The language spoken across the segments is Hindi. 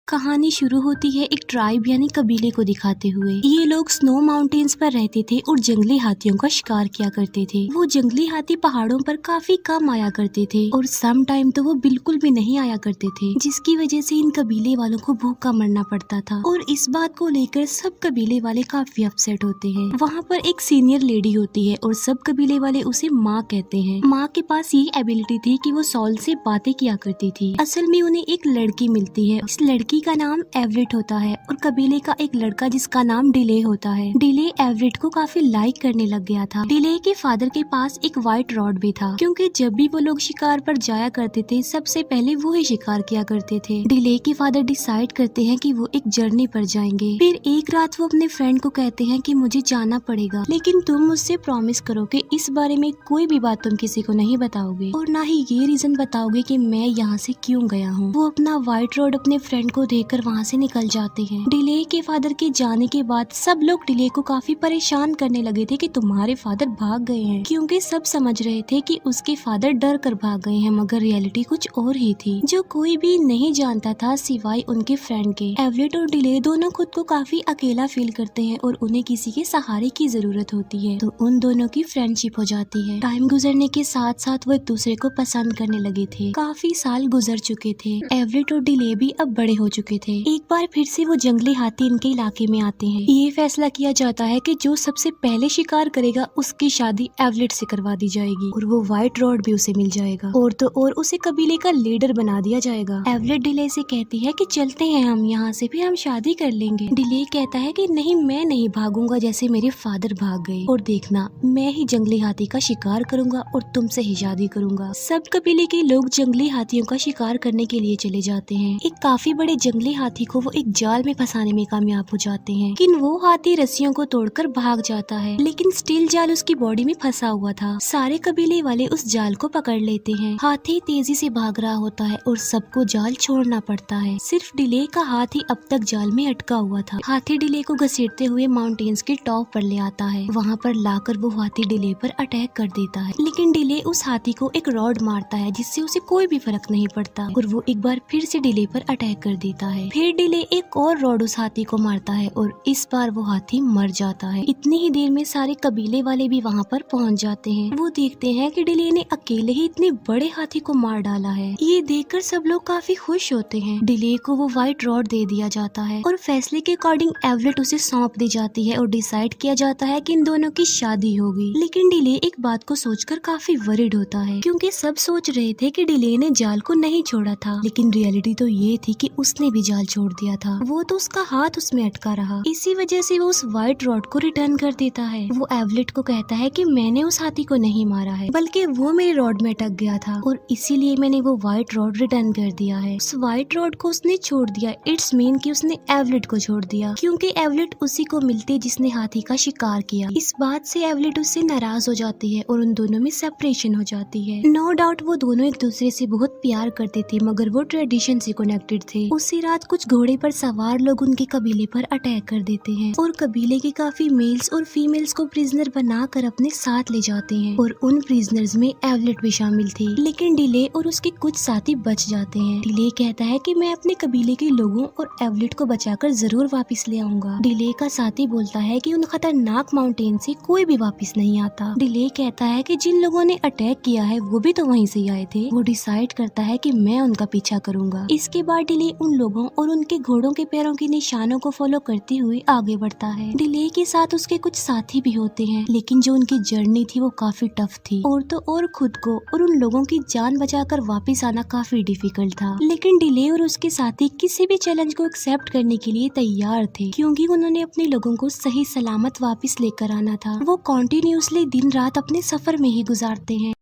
कहानी शुरू होती है एक ट्राइब यानी कबीले को दिखाते हुए। ये लोग स्नो माउंटेन्स पर रहते थे और जंगली हाथियों का शिकार किया करते थे। वो जंगली हाथी पहाड़ों पर काफी कम आया करते थे और सम टाइम तो वो बिल्कुल भी नहीं आया करते थे, जिसकी वजह से इन कबीले वालों को भूखा मरना पड़ता था। और इस बात को लेकर सब कबीले वाले काफी अपसेट होते हैं। वहाँ पर एक सीनियर लेडी होती है और सब कबीले वाले उसे माँ कहते हैं। माँ के पास ये एबिलिटी थी कि वो सॉल से बातें किया करती थी। असल में उन्हें एक लड़की मिलती है। इस लड़की का नाम एवरेट होता है और कबीले का एक लड़का जिसका नाम डिले होता है। डिले एवरेट को काफी लाइक करने लग गया था। डिले के फादर के पास एक व्हाइट रॉड भी था, क्योंकि जब भी वो लोग शिकार पर जाया करते थे सबसे पहले वो ही शिकार किया करते थे। डिले के फादर डिसाइड करते हैं कि वो एक जर्नी पर जाएंगे। फिर एक रात वो अपने फ्रेंड को कहते हैं कि मुझे जाना पड़ेगा, लेकिन तुम मुझसे प्रॉमिस करो कि इस बारे में कोई भी बात तुम किसी को नहीं बताओगे और ना ही ये रीजन बताओगे कि मैं यहाँ से क्यों गया हूँ। वो अपना व्हाइट रॉड अपने फ्रेंड को देकर वहाँ से निकल जाते हैं। डिले के फादर के जाने के बाद सब लोग डिले को काफी परेशान करने लगे थे कि तुम्हारे फादर भाग गए हैं, क्योंकि सब समझ रहे थे कि उसके फादर डर कर भाग गए हैं, मगर रियलिटी कुछ और ही थी जो कोई भी नहीं जानता था सिवाय उनके फ्रेंड के। एवरेट और डिले दोनों खुद को काफी अकेला फील करते हैं और उन्हें किसी के सहारे की जरूरत होती है, तो उन दोनों की फ्रेंडशिप हो जाती है। टाइम गुजरने के साथ साथ वो एक दूसरे को पसंद करने लगे थे। काफी साल गुजर चुके थे। एवरेट और डिले भी अब बड़े हो चुके थे। एक बार फिर से वो जंगली हाथी इनके इलाके में आते हैं। ये फैसला किया जाता है कि जो सबसे पहले शिकार करेगा उसकी शादी एवलेट से करवा दी जाएगी और वो व्हाइट रॉड भी उसे मिल जाएगा और तो और उसे कबीले का लीडर बना दिया जाएगा। एवलेट डिले से कहती है कि चलते हैं हम यहाँ से, फिर हम शादी कर लेंगे। डिले कहता है कि नहीं, मैं नहीं भागूंगा जैसे मेरे फादर भाग गए, और देखना मैं ही जंगली हाथी का शिकार करूंगा और तुमसे ही शादी करूंगा। सब कबीले के लोग जंगली हाथियों का शिकार करने के लिए चले जाते हैं। एक काफी बड़े जंगली हाथी को वो एक जाल में फंसाने में कामयाब हो जाते हैं, लेकिन वो हाथी रस्सियों को तोड़कर भाग जाता है, लेकिन स्टील जाल उसकी बॉडी में फंसा हुआ था। सारे कबीले वाले उस जाल को पकड़ लेते हैं। हाथी तेजी से भाग रहा होता है और सबको जाल छोड़ना पड़ता है। सिर्फ डिले का हाथ ही अब तक जाल में अटका हुआ था। हाथी डिले को घसीटते हुए माउंटेन्स के टॉप पर ले आता है। वहाँ पर लाकर वो हाथी डिले पर अटैक कर देता है, लेकिन डिले उस हाथी को एक रॉड मारता है जिससे उसे कोई भी फर्क नहीं पड़ता और वो एक बार फिर से डिले पर अटैक कर देता है। फिर डिले एक और रॉड उस हाथी को मारता है और इस बार वो हाथी मर जाता है। इतनी ही देर में सारे कबीले वाले भी वहाँ पर पहुँच जाते हैं। वो देखते हैं कि डिले ने अकेले ही इतने बड़े हाथी को मार डाला है। ये देखकर सब लोग काफी खुश होते हैं। डिले को वो व्हाइट रॉड दे दिया जाता है और फैसले के अकॉर्डिंग एवलेट उसे सौंप दी जाती है और डिसाइड किया जाता है कि इन दोनों की शादी होगी। लेकिन डिले एक बात को सोचकर काफी वरिड होता है, क्योंकि सब सोच रहे थे कि डिले ने जाल को नहीं छोड़ा था, लेकिन रियलिटी तो ये थी कि उसने भी जाल छोड़ दिया था। वो तो उसका हाथ उसमें अटका रहा। इसी वजह से वो उस व्हाइट रॉड को रिटर्न कर देता है। वो एवलेट को कहता है कि मैंने उस हाथी को नहीं मारा है, बल्कि वो मेरे रॉड में अटक गया था और इसीलिए मैंने वो व्हाइट रॉड रिटर्न कर दिया है। उस व्हाइट रॉड को उसने छोड़ दिया, इट्स मीन कि उसने एवलेट को छोड़ दिया, क्योंकि एवलेट उसी को मिलती जिसने हाथी का शिकार किया। इस बात से एवलेट उससे नाराज हो जाती है और उन दोनों में सेपरेशन हो जाती है। नो डाउट वो दोनों एक दूसरे से बहुत प्यार करते थे, मगर वो ट्रेडिशन से कनेक्टेड थे। उसी रात कुछ घोड़े पर सवार लोग उनके कबीले पर अटैक कर देते हैं और कबीले के काफी मेल्स और फीमेल्स को प्रिजनर बनाकर अपने साथ ले जाते हैं और उन प्रिजनर्स में एवलेट भी शामिल थी। लेकिन डिले और उसके कुछ साथी बच जाते हैं। डिले कहता है कि मैं अपने कबीले के लोगों और एवलेट को बचाकर जरूर वापस ले आऊंगा। डिले का साथी बोलता है कि उन खतरनाक माउंटेन से कोई भी वापस नहीं आता। डिले कहता है कि जिन लोगों ने अटैक किया है वो भी तो वहीं से आए थे। वो डिसाइड करता है कि मैं उनका पीछा करूंगा। इसके बाद डिले उन लोगों और उनके घोड़ों के पैरों के निशानों को फॉलो करते हुए आगे बढ़ता है। डिले के साथ उसके कुछ साथी भी होते हैं, लेकिन जो उनकी जर्नी थी वो काफी टफ थी और तो और खुद को और उन लोगों की जान बचाकर वापस आना काफी डिफिकल्ट था। लेकिन डिले और उसके साथी किसी भी चैलेंज को एक्सेप्ट करने के लिए तैयार थे, क्योंकि उन्होंने अपने लोगों को सही सलामत वापस लेकर आना था। वो कॉन्टिन्यूसली दिन रात अपने सफर में ही गुजारते हैं।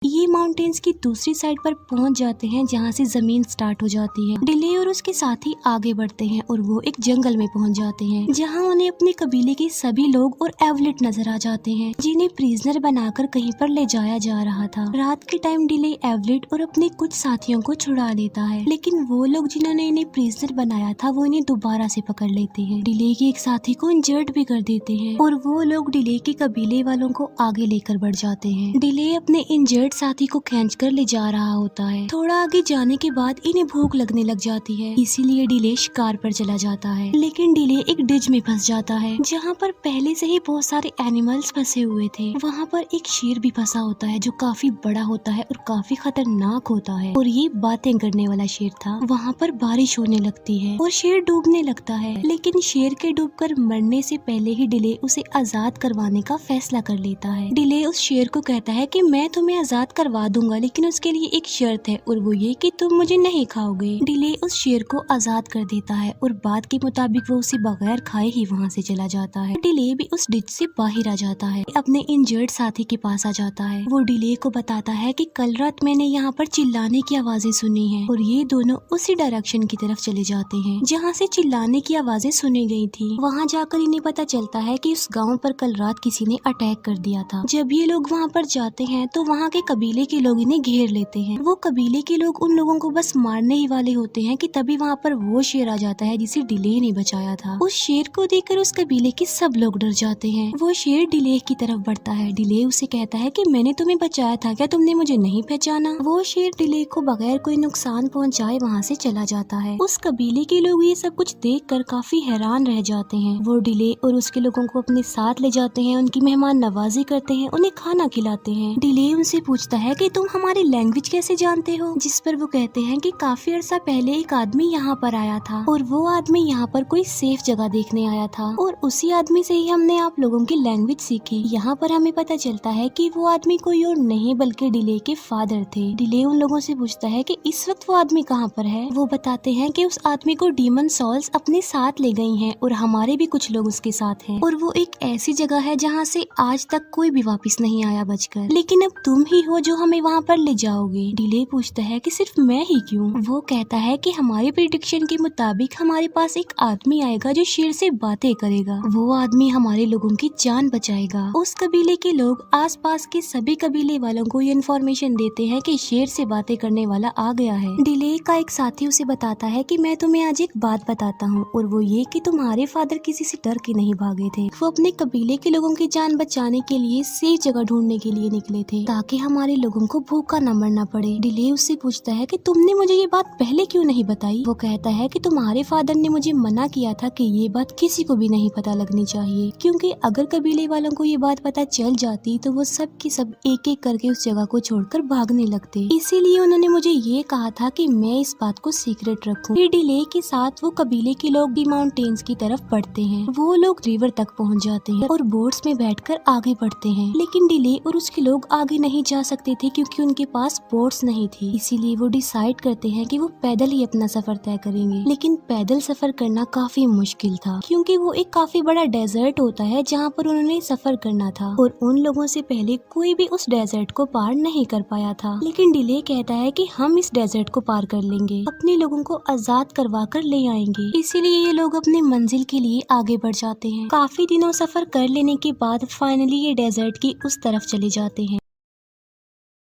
ये माउंटेन्स की दूसरी साइड पर पहुंच जाते हैं जहाँ से जमीन स्टार्ट हो जाती है। डिले और उसके साथी आगे बढ़ते हैं और वो एक जंगल में पहुंच जाते हैं, जहाँ उन्हें अपने कबीले के सभी लोग और एवलेट नजर आ जाते हैं, जिन्हें प्रिजनर बनाकर कहीं पर ले जाया जा रहा था। रात के टाइम डिले एवलेट और अपने कुछ साथियों को छुड़ा लेता है, लेकिन वो लोग जिन्होंने इन्हें प्रिजनर बनाया था वो इन्हें दोबारा से पकड़ लेते हैं। डिले के एक साथी को इंजर्ड भी कर देते हैं और वो लोग डिले के कबीले वालों को आगे लेकर बढ़ जाते हैं। डिले अपने इंजर्ड इंजर्ड साथी को खींचकर ले जा रहा होता है। थोड़ा आगे जाने के बाद इन्हें भूख लगने लग जाती है, इसीलिए डिले शिकार पर चला जाता है। लेकिन डिले एक डिज में फंस जाता है जहाँ पर पहले से ही बहुत सारे एनिमल्स फंसे हुए थे। वहाँ पर एक शेर भी फंसा होता है जो काफी बड़ा होता है और काफी खतरनाक होता है, और ये बातें करने वाला शेर था। वहाँ पर बारिश होने लगती है और शेर डूबने लगता है, लेकिन शेर के डूबकर मरने से पहले ही डिले उसे आजाद करवाने का फैसला कर लेता है। डिले उस शेर को कहता है कि मैं तुम्हें आजाद करवा दूंगा, लेकिन उसके लिए एक शर्त है, और वो ये कि तुम मुझे नहीं खाओगे। डिले उस शेर को आजाद कर देता है और बात के मुताबिक वो उसे बगैर खाए ही वहाँ से चला जाता है। डिले भी उस डिच से बाहर आ जाता है, अपने इंजर्ड साथी के पास आ जाता है। वो डिले को बताता है कि कल रात मैंने यहाँ पर चिल्लाने की आवाजें सुनी है, और ये दोनों उसी डायरेक्शन की तरफ चले जाते हैं जहाँ से चिल्लाने की आवाजें सुनी गई थी। वहाँ जाकर इन्हें पता चलता है कि उस गाँव पर कल रात किसी ने अटैक कर दिया था। जब ये लोग वहाँ पर जाते हैं तो वहाँ के कबीले के लोग इन्हें घेर लेते हैं। वो कबीले के लोग उन लोगों को बस मारने ही वाले होते हैं कि तभी वहाँ पर वो शेर आ जाता है जिसे डिले ने बचाया था। उस शेर को देखकर उस कबीले के सब लोग डर जाते हैं। वो शेर डिले की तरफ बढ़ता है। डिले उसे कहता है कि मैंने तुम्हें बचाया था, क्या तुमने मुझे नहीं पहचाना? वो शेर डिले को बगैर कोई नुकसान पहुँचाए वहाँ से चला जाता है। उस कबीले के लोग ये सब कुछ देखकर काफी हैरान रह जाते हैं। वो डिले और उसके लोगों को अपने साथ ले जाते हैं, उनकी मेहमान नवाजी करते हैं, उन्हें खाना खिलाते हैं। डिले उनसे पूछता है कि तुम हमारी लैंग्वेज कैसे जानते हो? जिस पर वो कहते हैं कि काफी अरसा पहले एक आदमी यहाँ पर आया था, और वो आदमी यहाँ पर कोई सेफ जगह देखने आया था, और उसी आदमी से ही हमने आप लोगों की लैंग्वेज सीखी। यहाँ पर हमें पता चलता है कि वो आदमी कोई और नहीं बल्कि डिले के फादर थे। डिले उन लोगों से पूछता है कि इस वक्त वो आदमी कहाँ पर है? वो बताते हैं कि उस आदमी को डीमन सॉल्स अपने साथ ले गई हैं, और हमारे भी कुछ लोग उसके साथ हैं, और वो एक ऐसी जगह है जहाँ से आज तक कोई भी वापस नहीं आया बचकर। लेकिन अब तुम ही हो जो हमें वहाँ पर ले जाओगे। डिले पूछता है कि सिर्फ मैं ही क्यों? वो कहता है कि हमारे प्रेडिक्शन के मुताबिक हमारे पास एक आदमी आएगा जो शेर से बातें करेगा। वो आदमी हमारे लोगों की जान बचाएगा। उस कबीले के लोग आसपास के सभी कबीले वालों को ये इन्फॉर्मेशन देते हैं कि शेर से बातें करने वाला आ गया है। डिले का एक साथी उसे बताता है कि मैं तुम्हें आज एक बात बताता हूँ, और वो ये कि तुम्हारे फादर किसी से डर के नहीं भागे थे। वो अपने कबीले के लोगों की जान बचाने के लिए सेफ जगह ढूंढने के लिए निकले थे, ताकि हमारे लोगों को भूखा न मरना पड़े। डिले उससे पूछता है कि तुमने मुझे ये बात पहले क्यों नहीं बताई? वो कहता है कि तुम्हारे फादर ने मुझे मना किया था कि ये बात किसी को भी नहीं पता लगनी चाहिए, क्योंकि अगर कबीले वालों को ये बात पता चल जाती तो वो सब की सब एक एक करके उस जगह को छोड़कर भागने लगते। इसीलिए उन्होंने मुझे ये कहा था कि मैं इस बात को सीक्रेट रखूं। फिर डिले के साथ वो कबीले के लोग भी माउंटेन्स की तरफ बढ़ते हैं। वो लोग रिवर तक पहुँच जाते हैं और बोट्स में बैठकर आगे बढ़ते हैं, लेकिन डिले और उसके लोग आगे नहीं जा सकते थे क्योंकि उनके पास बोट्स नहीं थी। इसीलिए वो डिसाइड करते हैं कि वो पैदल ही अपना सफर तय करेंगे। लेकिन पैदल सफर करना काफी मुश्किल था, क्योंकि वो एक काफी बड़ा डेजर्ट होता है जहाँ पर उन्होंने सफर करना था, और उन लोगों से पहले कोई भी उस डेजर्ट को पार नहीं कर पाया था। लेकिन डिले कहता है कि हम इस डेजर्ट को पार कर लेंगे, अपने लोगों को आजाद करवा कर ले आएंगे। इसीलिए ये लोग अपनी मंजिल के लिए आगे बढ़ जाते हैं। काफी दिनों सफर कर लेने के बाद फाइनली ये डेजर्ट की उस तरफ चले जाते हैं।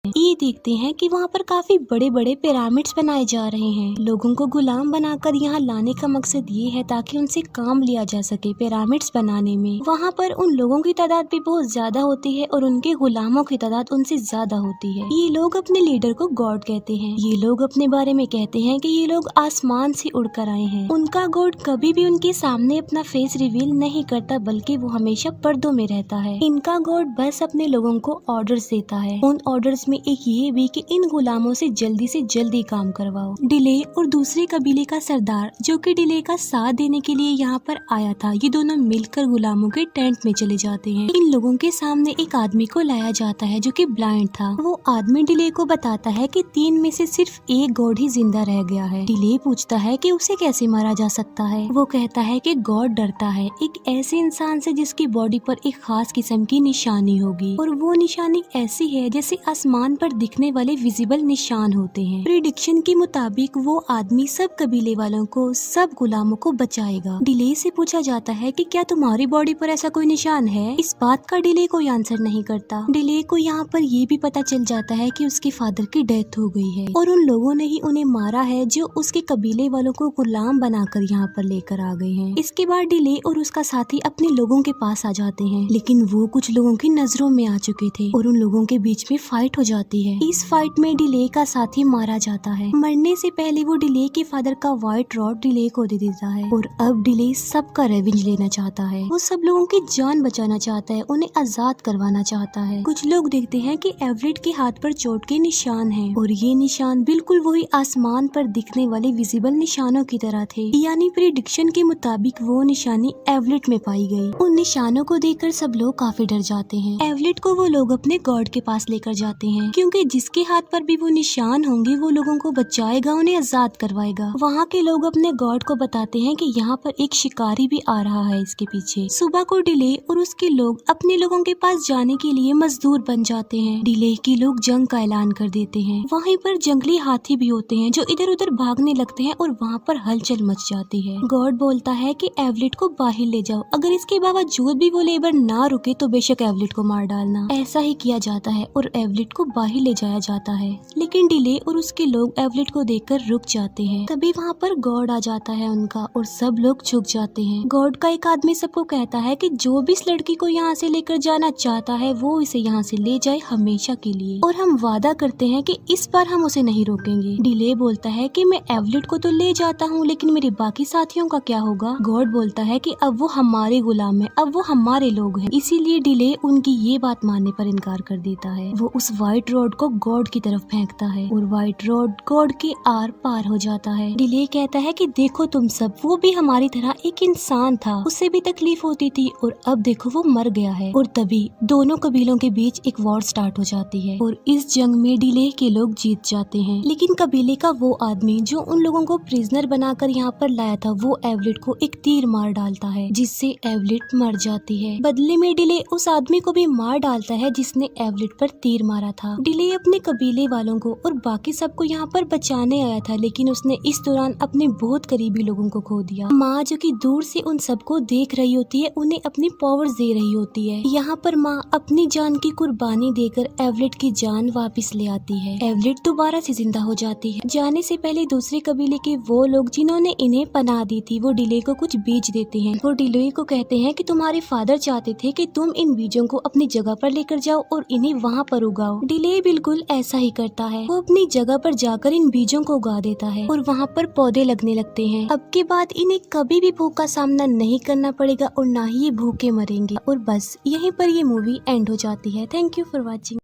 ये देखते हैं कि वहाँ पर काफी बड़े बड़े पिरामिड्स बनाए जा रहे हैं। लोगों को गुलाम बनाकर यहाँ लाने का मकसद ये है ताकि उनसे काम लिया जा सके पिरामिड्स बनाने में। वहाँ पर उन लोगों की तादाद भी बहुत ज्यादा होती है और उनके गुलामों की तादाद उनसे ज्यादा होती है। ये लोग अपने लीडर को गॉड कहते हैं। ये लोग अपने बारे में कहते हैं कि ये लोग आसमान से उड़कर आए हैं। उनका गॉड कभी भी उनके सामने अपना फेस रिवील नहीं करता, बल्कि वो हमेशा पर्दों में रहता है। इनका गॉड बस अपने लोगों को ऑर्डर्स देता है। उन ऑर्डर्स में एक ये भी कि इन गुलामों से जल्दी काम करवाओ। डिले और दूसरे कबीले का सरदार जो कि डिले का साथ देने के लिए यहाँ पर आया था, ये दोनों मिलकर गुलामों के टेंट में चले जाते हैं। इन लोगों के सामने एक आदमी को लाया जाता है जो कि ब्लाइंड था। वो आदमी डिले को बताता है कि 3 में से सिर्फ एक गॉड ही जिंदा रह गया है। डिले पूछता है कि उसे कैसे मारा जा सकता है। वो कहता है कि गॉड डरता है एक ऐसे इंसान से जिसकी बॉडी पर एक खास किस्म की निशानी होगी, और वो निशानी ऐसी है जैसे आसमान पर दिखने वाले विजिबल निशान होते हैं। प्रेडिक्शन के मुताबिक वो आदमी सब कबीले वालों को, सब गुलामों को बचाएगा। डिले से पूछा जाता है कि क्या तुम्हारी बॉडी पर ऐसा कोई निशान है? इस बात का डिले कोई आंसर नहीं करता। डिले को यहाँ पर ये भी पता चल जाता है कि उसके फादर की डेथ हो गई है और उन लोगों ने ही उन्हें मारा है जो उसके कबीले वालों को गुलाम बनाकर यहाँ पर लेकर आ गए हैं। इसके बाद डिले और उसका साथी अपने लोगों के पास आ जाते हैं, लेकिन वो कुछ लोगों की नजरों में आ चुके थे और उन लोगों के बीच में फाइट हो जाती होती है। इस फाइट में डिले का साथी मारा जाता है। मरने से पहले वो डिले के फादर का व्हाइट रॉड डिले को दे देता है और अब डिले सबका रेवेंज लेना चाहता है। वो सब लोगों की जान बचाना चाहता है, उन्हें आजाद करवाना चाहता है। कुछ लोग देखते हैं कि एवरेट के हाथ पर चोट के निशान हैं और ये निशान बिल्कुल वही आसमान पर दिखने वाले विजिबल निशानों की तरह थे, यानी प्रिडिक्शन के मुताबिक वो निशानी एवलेट में पाई गई। उन निशानों को देखकर सब लोग काफी डर जाते हैं। एवलेट को वो लोग अपने गॉड के पास लेकर जाते हैं, क्योंकि जिसके हाथ पर भी वो निशान होंगे वो लोगों को बचाएगा, उन्हें आजाद करवाएगा। वहाँ के लोग अपने गॉड को बताते हैं कि यहाँ पर एक शिकारी भी आ रहा है इसके पीछे। सुबह को डिले और उसके लोग अपने लोगों के पास जाने के लिए मजदूर बन जाते हैं। डिले के लोग जंग का ऐलान कर देते हैं। वहीं पर जंगली हाथी भी होते हैं जो इधर उधर भागने लगते हैं और वहाँ पर हलचल मच जाती है। गॉड बोलता है कि एवलेट को बाहर ले जाओ, अगर इसके बावजूद भी वो लेबर ना रुके तो बेशक एवलेट को मार डालना। ऐसा ही किया जाता है और एवलेट को बाहर ले जाया जाता है, लेकिन डिले और उसके लोग एवलेट को देखकर रुक जाते हैं। तभी वहाँ पर गॉड आ जाता है उनका और सब लोग झुक जाते हैं। गॉड का एक आदमी सबको कहता है कि जो भी इस लड़की को यहाँ से लेकर जाना चाहता है वो इसे यहाँ से ले जाए हमेशा के लिए, और हम वादा करते हैं कि इस बार हम उसे नहीं रोकेंगे। डिले बोलता है कि मैं एवलेट को तो ले जाता हूँ, लेकिन मेरे बाकी साथियों का क्या होगा? गॉड बोलता है कि अब वो हमारे गुलाम है, अब वो हमारे लोग हैं। इसीलिए डिले उनकी ये बात मानने पर इनकार कर देता है। वो उस व्हाइट रॉड को गॉड की तरफ फेंकता है और व्हाइट रॉड गॉड के आर पार हो जाता है। डिले कहता है कि देखो तुम सब, वो भी हमारी तरह एक इंसान था, उसे भी तकलीफ होती थी और अब देखो वो मर गया है। और तभी दोनों कबीलों के बीच एक वॉर स्टार्ट हो जाती है और इस जंग में डिले के लोग जीत जाते हैं। लेकिन कबीले का वो आदमी जो उन लोगों को प्रिजनर बनाकर यहाँ पर लाया था, वो एवलेट को एक तीर मार डालता है जिससे एवलेट मर जाती है। बदले में डिले उस आदमी को भी मार डालता है जिसने एवलेट पर तीर मारा था। डिले अपने कबीले वालों को और बाकी सबको यहाँ पर बचाने आया था, लेकिन उसने इस दौरान अपने बहुत करीबी लोगों को खो दिया। माँ जो कि दूर से उन सबको देख रही होती है, उन्हें अपनी पावर्स दे रही होती है। यहाँ पर माँ अपनी जान की कुर्बानी देकर एवलेट की जान वापस ले आती है। एवलेट दोबारा से जिंदा हो जाती है। जाने से पहले दूसरे कबीले के वो लोग जिन्होंने इन्हें पनाह दी थी, वो डिले को कुछ बीज देते हैं। वो डिले को कहते हैं कि तुम्हारे फादर चाहते थे कि तुम इन बीजों को अपनी जगह पर लेकर जाओ और इन्हें वहाँ पर उगाओ। डिले बिल्कुल ऐसा ही करता है। वो अपनी जगह पर जाकर इन बीजों को उगा देता है और वहाँ पर पौधे लगने लगते हैं। अब के बाद इन्हें कभी भी भूख का सामना नहीं करना पड़ेगा और ना ही ये भूखे मरेंगे। और बस यहीं पर ये मूवी एंड हो जाती है। Thank you for watching.